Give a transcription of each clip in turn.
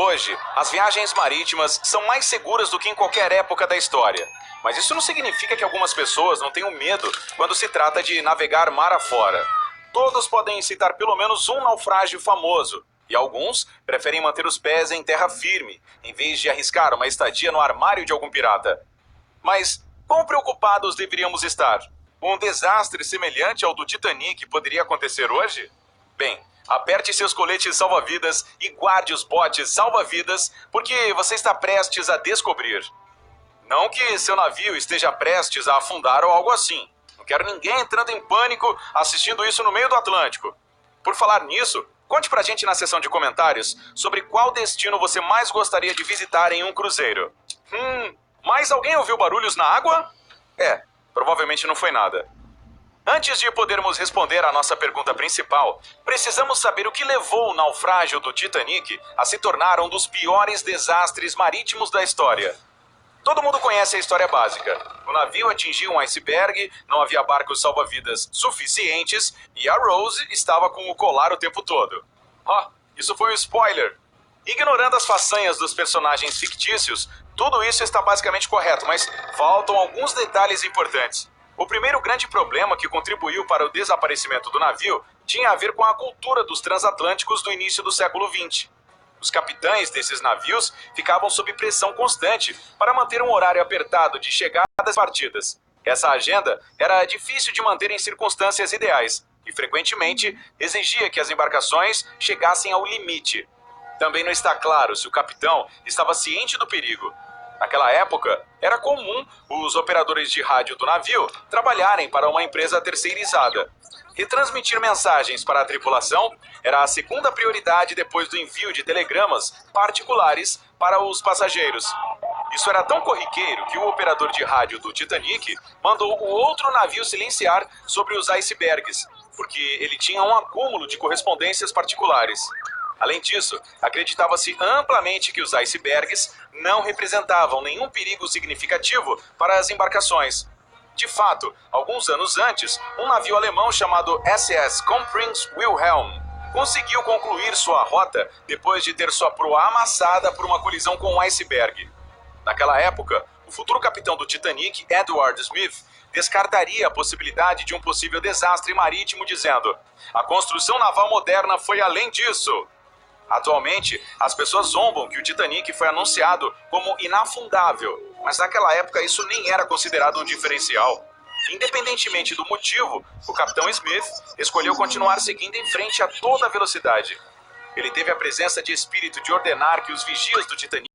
Hoje, as viagens marítimas são mais seguras do que em qualquer época da história. Mas isso não significa que algumas pessoas não tenham medo quando se trata de navegar mar afora. Todos podem citar pelo menos um naufrágio famoso, e alguns preferem manter os pés em terra firme, em vez de arriscar uma estadia no armário de algum pirata. Mas quão preocupados deveríamos estar? Um desastre semelhante ao do Titanic poderia acontecer hoje? Bem, aperte seus coletes salva-vidas e guarde os botes salva-vidas, porque você está prestes a descobrir. Não que seu navio esteja prestes a afundar ou algo assim. Não quero ninguém entrando em pânico assistindo isso no meio do Atlântico. Por falar nisso, conte pra gente na seção de comentários sobre qual destino você mais gostaria de visitar em um cruzeiro. Mas alguém ouviu barulhos na água? Provavelmente não foi nada. Antes de podermos responder à nossa pergunta principal, precisamos saber o que levou o naufrágio do Titanic a se tornar um dos piores desastres marítimos da história. Todo mundo conhece a história básica. O navio atingiu um iceberg, não havia barcos salva-vidas suficientes e a Rose estava com o colar o tempo todo. Isso foi um spoiler. Ignorando as façanhas dos personagens fictícios, tudo isso está basicamente correto, mas faltam alguns detalhes importantes. O primeiro grande problema que contribuiu para o desaparecimento do navio tinha a ver com a cultura dos transatlânticos do início do século XX. Os capitães desses navios ficavam sob pressão constante para manter um horário apertado de chegadas e partidas. Essa agenda era difícil de manter em circunstâncias ideais e frequentemente exigia que as embarcações chegassem ao limite. Também não está claro se o capitão estava ciente do perigo. Naquela época, era comum os operadores de rádio do navio trabalharem para uma empresa terceirizada. Retransmitir mensagens para a tripulação era a segunda prioridade depois do envio de telegramas particulares para os passageiros. Isso era tão corriqueiro que o operador de rádio do Titanic mandou o outro navio silenciar sobre os icebergs, porque ele tinha um acúmulo de correspondências particulares. Além disso, acreditava-se amplamente que os icebergs não representavam nenhum perigo significativo para as embarcações. De fato, alguns anos antes, um navio alemão chamado SS Kronprinz Wilhelm conseguiu concluir sua rota depois de ter sua proa amassada por uma colisão com um iceberg. Naquela época, o futuro capitão do Titanic, Edward Smith, descartaria a possibilidade de um possível desastre marítimo, dizendo: "A construção naval moderna foi além disso." Atualmente, as pessoas zombam que o Titanic foi anunciado como inafundável, mas naquela época isso nem era considerado um diferencial. Independentemente do motivo, o capitão Smith escolheu continuar seguindo em frente a toda velocidade. Ele teve a presença de espírito de ordenar que os vigias do Titanic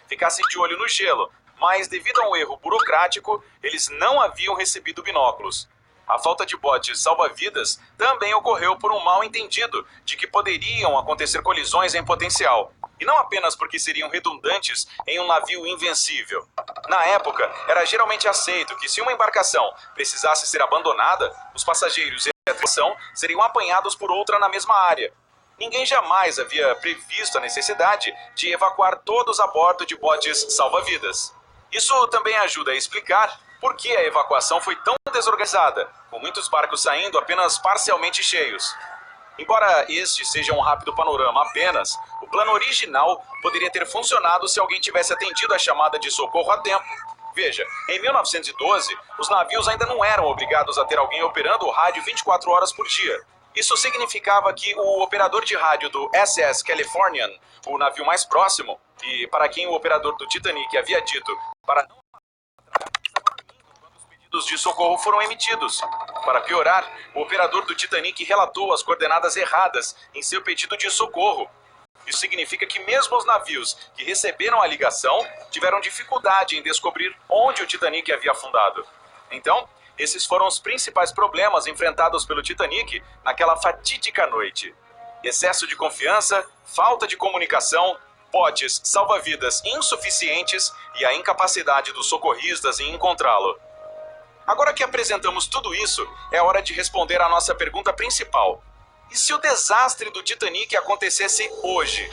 ficassem de olho no gelo, mas devido a um erro burocrático, eles não haviam recebido binóculos. A falta de botes salva-vidas também ocorreu por um mal-entendido de que poderiam acontecer colisões em potencial, e não apenas porque seriam redundantes em um navio invencível. Na época, era geralmente aceito que se uma embarcação precisasse ser abandonada, os passageiros e a tripulação seriam apanhados por outra na mesma área. Ninguém jamais havia previsto a necessidade de evacuar todos a bordo de botes salva-vidas. Isso também ajuda a explicar por que a evacuação foi tão desorganizada, com muitos barcos saindo apenas parcialmente cheios. Embora este seja um rápido panorama apenas, o plano original poderia ter funcionado se alguém tivesse atendido a chamada de socorro a tempo. Veja, em 1912, os navios ainda não eram obrigados a ter alguém operando o rádio 24 horas por dia. Isso significava que o operador de rádio do SS Californian, o navio mais próximo, e para quem o operador do Titanic havia dito para não pedidos de socorro foram emitidos. Para piorar, o operador do Titanic relatou as coordenadas erradas em seu pedido de socorro. Isso significa que mesmo os navios que receberam a ligação tiveram dificuldade em descobrir onde o Titanic havia afundado. Então, esses foram os principais problemas enfrentados pelo Titanic naquela fatídica noite. Excesso de confiança, falta de comunicação, botes salva-vidas insuficientes e a incapacidade dos socorristas em encontrá-lo. Agora que apresentamos tudo isso, é hora de responder à nossa pergunta principal. E se o desastre do Titanic acontecesse hoje?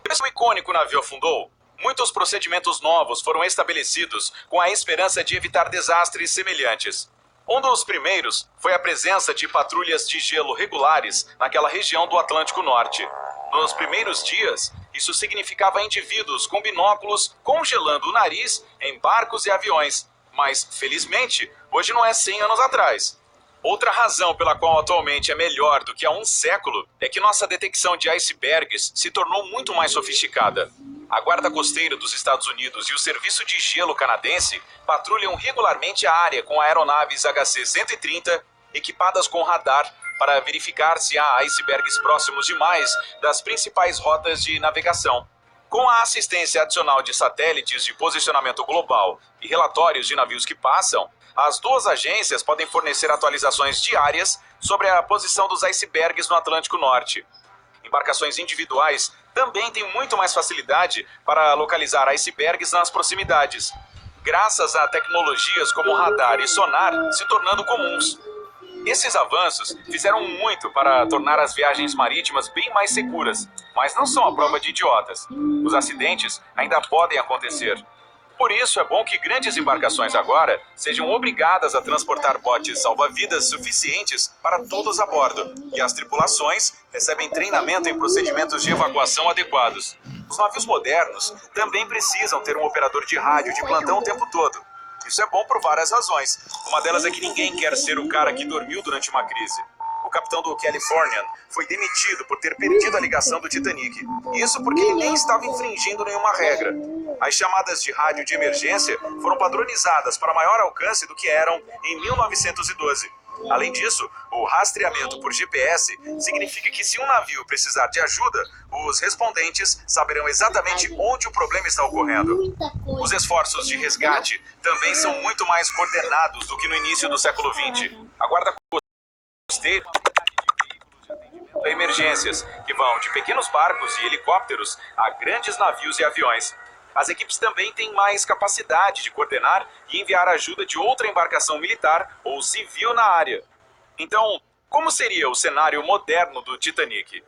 Depois que o icônico navio afundou, muitos procedimentos novos foram estabelecidos com a esperança de evitar desastres semelhantes. Um dos primeiros foi a presença de patrulhas de gelo regulares naquela região do Atlântico Norte. Nos primeiros dias, Isso significava indivíduos com binóculos congelando o nariz em barcos e aviões. Mas, felizmente, hoje não é 100 anos atrás. Outra razão pela qual atualmente é melhor do que há um século é que nossa detecção de icebergs se tornou muito mais sofisticada. A Guarda Costeira dos Estados Unidos e o Serviço de Gelo Canadense patrulham regularmente a área com aeronaves HC-130 equipadas com radar para verificar se há icebergs próximos demais das principais rotas de navegação. Com a assistência adicional de satélites de posicionamento global e relatórios de navios que passam, as duas agências podem fornecer atualizações diárias sobre a posição dos icebergs no Atlântico Norte. Embarcações individuais também têm muito mais facilidade para localizar icebergs nas proximidades, graças a tecnologias como radar e sonar se tornando comuns. Esses avanços fizeram muito para tornar as viagens marítimas bem mais seguras, mas não são a prova de idiotas. Os acidentes ainda podem acontecer. Por isso, é bom que grandes embarcações agora sejam obrigadas a transportar botes salva-vidas suficientes para todos a bordo, e as tripulações recebem treinamento em procedimentos de evacuação adequados. Os navios modernos também precisam ter um operador de rádio de plantão o tempo todo. Isso é bom por várias razões. Uma delas é que ninguém quer ser o cara que dormiu durante uma crise. O capitão do Californian foi demitido por ter perdido a ligação do Titanic. Isso porque ele nem estava infringindo nenhuma regra. As chamadas de rádio de emergência foram padronizadas para maior alcance do que eram em 1912. Além disso, o rastreamento por GPS significa que se um navio precisar de ajuda, os respondentes saberão exatamente onde o problema está ocorrendo. Os esforços de resgate também são muito mais coordenados do que no início do século XX. A Guarda Costeira de emergências, que vão de pequenos barcos e helicópteros a grandes navios e aviões. As equipes também têm mais capacidade de coordenar e enviar ajuda de outra embarcação militar ou civil na área. Então, como seria o cenário moderno do Titanic?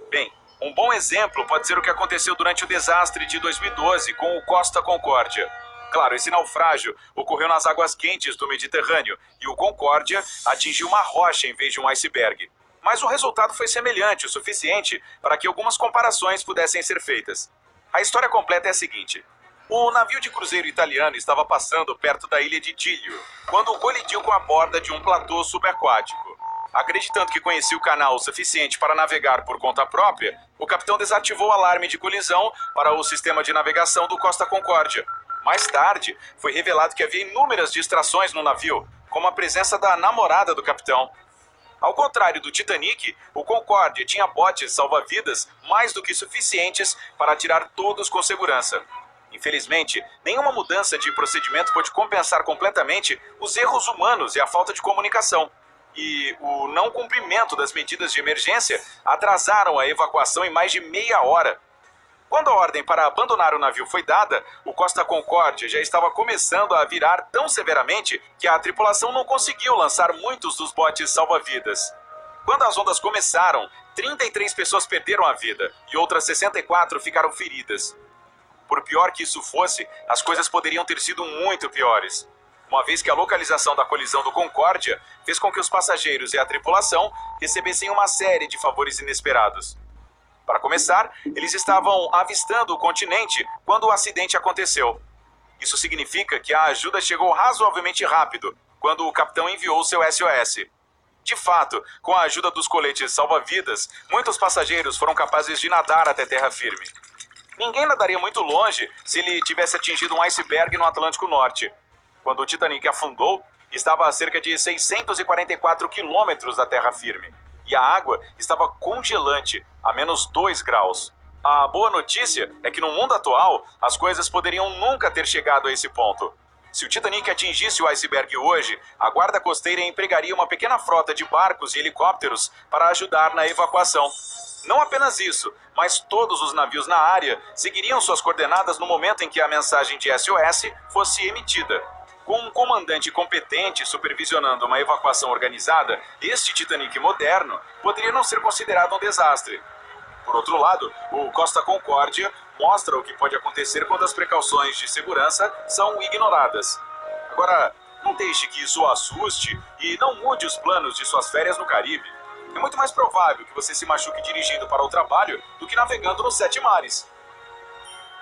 Bem, um bom exemplo pode ser o que aconteceu durante o desastre de 2012 com o Costa Concórdia. Claro, esse naufrágio ocorreu nas águas quentes do Mediterrâneo e o Concórdia atingiu uma rocha em vez de um iceberg. Mas o resultado foi semelhante o suficiente para que algumas comparações pudessem ser feitas. A história completa é a seguinte. O navio de cruzeiro italiano estava passando perto da ilha de Giglio, quando colidiu com a borda de um platô subaquático. Acreditando que conhecia o canal o suficiente para navegar por conta própria, o capitão desativou o alarme de colisão para o sistema de navegação do Costa Concórdia. Mais tarde, foi revelado que havia inúmeras distrações no navio, como a presença da namorada do capitão. Ao contrário do Titanic, o Concórdia tinha botes salva-vidas mais do que suficientes para tirar todos com segurança. Infelizmente, nenhuma mudança de procedimento pôde compensar completamente os erros humanos e a falta de comunicação. E o não cumprimento das medidas de emergência atrasaram a evacuação em mais de meia hora. Quando a ordem para abandonar o navio foi dada, o Costa Concórdia já estava começando a virar tão severamente que a tripulação não conseguiu lançar muitos dos botes salva-vidas. Quando as ondas começaram, 33 pessoas perderam a vida e outras 64 ficaram feridas. Por pior que isso fosse, as coisas poderiam ter sido muito piores, uma vez que a localização da colisão do Concórdia fez com que os passageiros e a tripulação recebessem uma série de favores inesperados. Para começar, eles estavam avistando o continente quando o acidente aconteceu. Isso significa que a ajuda chegou razoavelmente rápido, quando o capitão enviou seu SOS. De fato, com a ajuda dos coletes salva-vidas, muitos passageiros foram capazes de nadar até terra firme. Ninguém nadaria muito longe se ele tivesse atingido um iceberg no Atlântico Norte. Quando o Titanic afundou, estava a cerca de 644 quilômetros da terra firme. E a água estava congelante, a menos 2 graus. A boa notícia é que no mundo atual, as coisas poderiam nunca ter chegado a esse ponto. Se o Titanic atingisse o iceberg hoje, a Guarda Costeira empregaria uma pequena frota de barcos e helicópteros para ajudar na evacuação. Não apenas isso, mas todos os navios na área seguiriam suas coordenadas no momento em que a mensagem de SOS fosse emitida. Com um comandante competente supervisionando uma evacuação organizada, este Titanic moderno poderia não ser considerado um desastre. Por outro lado, o Costa Concórdia mostra o que pode acontecer quando as precauções de segurança são ignoradas. Agora, não deixe que isso o assuste e não mude os planos de suas férias no Caribe. É muito mais provável que você se machuque dirigindo para o trabalho do que navegando nos 7 mares.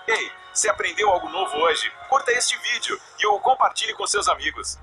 Ei, se aprendeu algo novo hoje, curta este vídeo e o compartilhe com seus amigos.